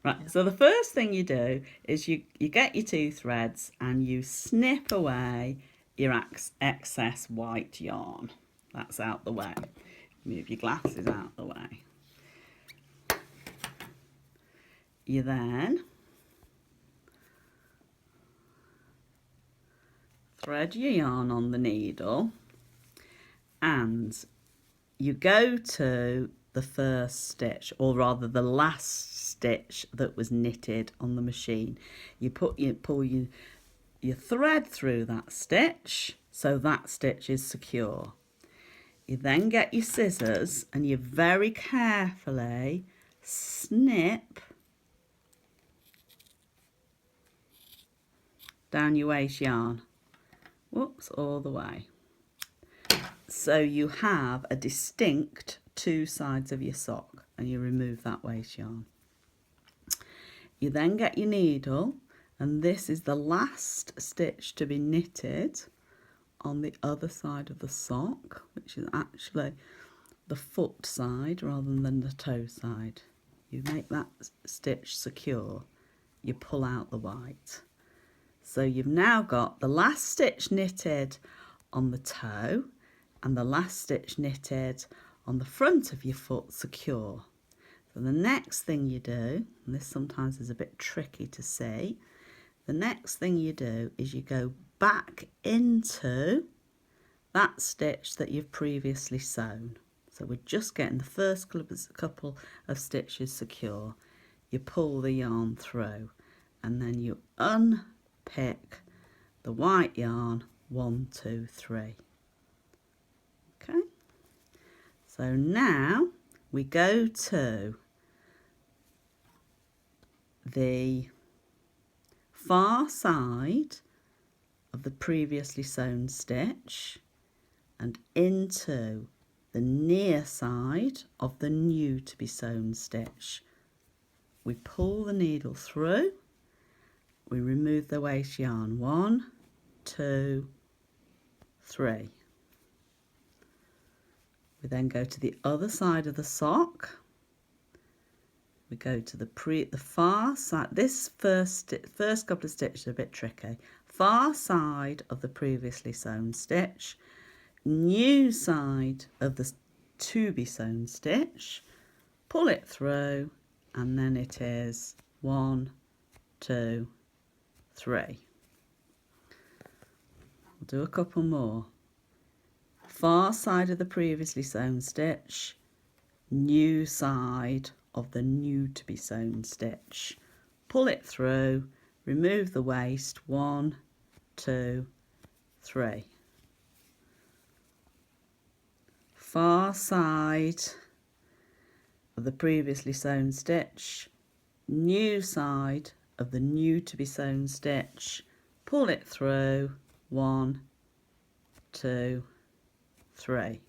Right, so the first thing you do is you get your 2 threads and you snip away your excess white yarn. That's out the way. Move your glasses out the way. You then thread your yarn on the needle and you go to the first stitch, or rather the last stitch that was knitted on the machine. You pull your thread through that stitch so that stitch is secure. You then get your scissors and you very carefully snip down your waste yarn. Whoops, all the way. So you have a distinct 2 sides of your sock, and you remove that waste yarn. You then get your needle, and this is the last stitch to be knitted on the other side of the sock, which is actually the foot side rather than the toe side. You make that stitch secure, you pull out the white. So you've now got the last stitch knitted on the toe and the last stitch knitted on the front of your foot secure. So the next thing you do, and this sometimes is a bit tricky to see, the next thing you do is you go back into that stitch that you've previously sewn. So we're just getting the first couple of stitches secure. You pull the yarn through and then you unpick the white yarn 1, 2, 3. Okay, so now we go to the far side of the previously sewn stitch and into the near side of the new to be sewn stitch. We pull the needle through, we remove the waste yarn 1, 2, 3. We then go to the other side of the sock. We go to the far side. This first couple of stitches are a bit tricky. Far side of the previously sewn stitch, new side of the to be sewn stitch, pull it through, and then it is 1, 2, 3. We'll do a couple more. Far side of the previously sewn stitch, new side of the new to be sewn stitch, pull it through, remove the waste 1, 2, 3. Far side of the previously sewn stitch, new side of the new to be sewn stitch, pull it through 1, 2, 3.